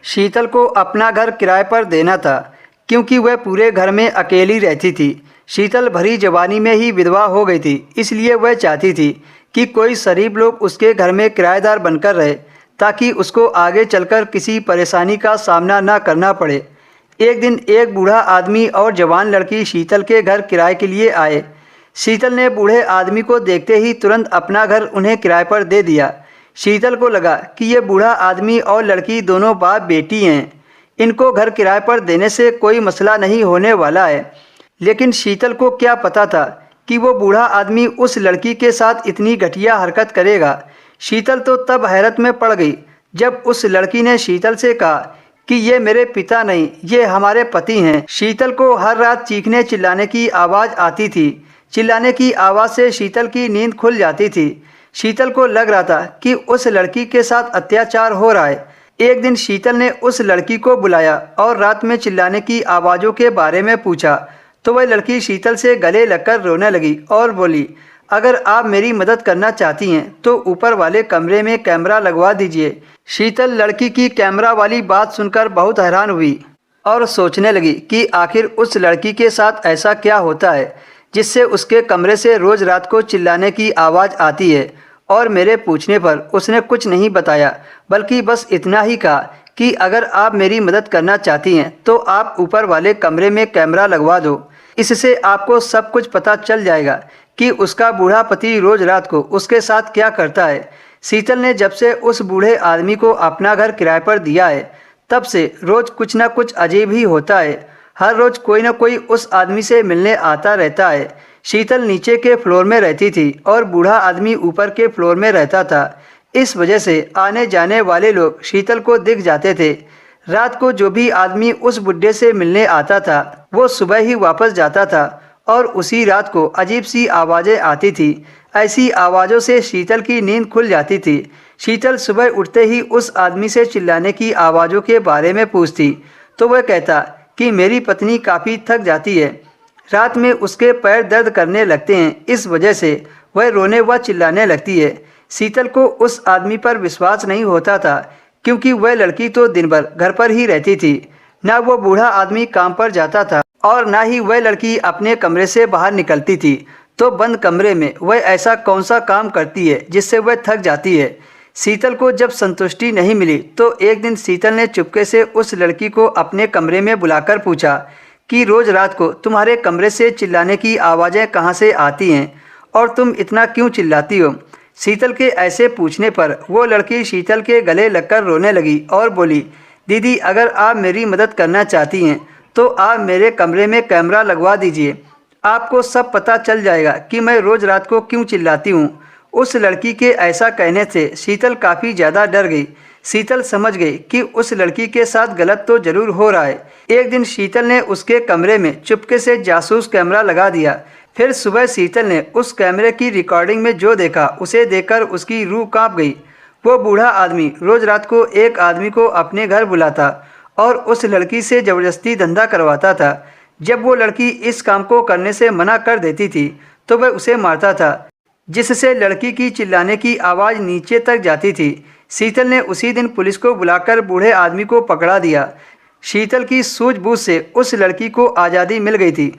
शीतल को अपना घर किराए पर देना था क्योंकि वह पूरे घर में अकेली रहती थी। शीतल भरी जवानी में ही विधवा हो गई थी, इसलिए वह चाहती थी कि कोई शरीफ लोग उसके घर में किराएदार बनकर रहे ताकि उसको आगे चलकर किसी परेशानी का सामना न करना पड़े। एक दिन एक बूढ़ा आदमी और जवान लड़की शीतल के घर किराए के लिए आए। शीतल ने बूढ़े आदमी को देखते ही तुरंत अपना घर उन्हें किराए पर दे दिया। शीतल को लगा कि ये बूढ़ा आदमी और लड़की दोनों बाप बेटी हैं, इनको घर किराए पर देने से कोई मसला नहीं होने वाला है। लेकिन शीतल को क्या पता था कि वो बूढ़ा आदमी उस लड़की के साथ इतनी घटिया हरकत करेगा। शीतल तो तब हैरत में पड़ गई जब उस लड़की ने शीतल से कहा कि ये मेरे पिता नहीं, ये हमारे पति हैं। शीतल को हर रात चीखने चिल्लाने की आवाज़ आती थी। चिल्लाने की आवाज़ से शीतल की नींद खुल जाती थी। शीतल को लग रहा था कि उस लड़की के साथ अत्याचार हो रहा है। एक दिन शीतल ने उस लड़की को बुलाया और रात में चिल्लाने की आवाज़ों के बारे में पूछा तो वह लड़की शीतल से गले लगकर रोने लगी और बोली, अगर आप मेरी मदद करना चाहती हैं तो ऊपर वाले कमरे में कैमरा लगवा दीजिए। शीतल लड़की की कैमरा वाली बात सुनकर बहुत हैरान हुई और सोचने लगी कि आखिर उस लड़की के साथ ऐसा क्या होता है जिससे उसके कमरे से रोज़ रात को चिल्लाने की आवाज़ आती है। और मेरे पूछने पर उसने कुछ नहीं बताया, बल्कि बस इतना ही कहा कि अगर आप मेरी मदद करना चाहती हैं तो आप ऊपर वाले कमरे में कैमरा लगवा दो। इससे आपको सब कुछ पता चल जाएगा कि उसका बूढ़ा पति रोज़ रात को उसके साथ क्या करता है। शीतल ने जब से उस बूढ़े आदमी को अपना घर किराए पर दिया है तब से रोज़ कुछ ना कुछ अजीब ही होता है। हर रोज़ कोई ना कोई उस आदमी से मिलने आता रहता है। शीतल नीचे के फ्लोर में रहती थी और बूढ़ा आदमी ऊपर के फ्लोर में रहता था। इस वजह से आने जाने वाले लोग शीतल को दिख जाते थे। रात को जो भी आदमी उस बुड्ढे से मिलने आता था वो सुबह ही वापस जाता था और उसी रात को अजीब सी आवाज़ें आती थी। ऐसी आवाज़ों से शीतल की नींद खुल जाती थी। शीतल सुबह उठते ही उस आदमी से चिल्लाने की आवाज़ों के बारे में पूछती तो वह कहता कि मेरी पत्नी काफ़ी थक जाती है, रात में उसके पैर दर्द करने लगते हैं, इस वजह से वह रोने व चिल्लाने लगती है। शीतल को उस आदमी पर विश्वास नहीं होता था क्योंकि वह लड़की तो दिन भर घर पर ही रहती थी। ना वो बूढ़ा आदमी काम पर जाता था और ना ही वह लड़की अपने कमरे से बाहर निकलती थी। तो बंद कमरे में वह ऐसा कौन सा काम करती है जिससे वह थक जाती है। शीतल को जब संतुष्टि नहीं मिली तो एक दिन शीतल ने चुपके से उस लड़की को अपने कमरे में बुलाकर पूछा कि रोज़ रात को तुम्हारे कमरे से चिल्लाने की आवाज़ें कहाँ से आती हैं और तुम इतना क्यों चिल्लाती हो। शीतल के ऐसे पूछने पर वो लड़की शीतल के गले लगकर रोने लगी और बोली, दीदी अगर आप मेरी मदद करना चाहती हैं तो आप मेरे कमरे में कैमरा लगवा दीजिए, आपको सब पता चल जाएगा कि मैं रोज़ रात को क्यों चिल्लाती हूँ। उस लड़की के ऐसा कहने से शीतल काफ़ी ज़्यादा डर गई। शीतल समझ गई कि उस लड़की के साथ गलत तो जरूर हो रहा है। एक दिन शीतल ने उसके कमरे में चुपके से जासूस कैमरा लगा दिया। फिर सुबह शीतल ने उस कैमरे की रिकॉर्डिंग में जो देखा उसे देखकर उसकी रूह कांप गई। वो बूढ़ा आदमी रोज़ रात को एक आदमी को अपने घर बुलाता और उस लड़की से ज़बरदस्ती धंधा करवाता था। जब वो लड़की इस काम को करने से मना कर देती थी तो वह उसे मारता था, जिससे लड़की की चिल्लाने की आवाज़ नीचे तक जाती थी। शीतल ने उसी दिन पुलिस को बुलाकर बूढ़े आदमी को पकड़ा दिया। शीतल की सूझबूझ से उस लड़की को आज़ादी मिल गई थी।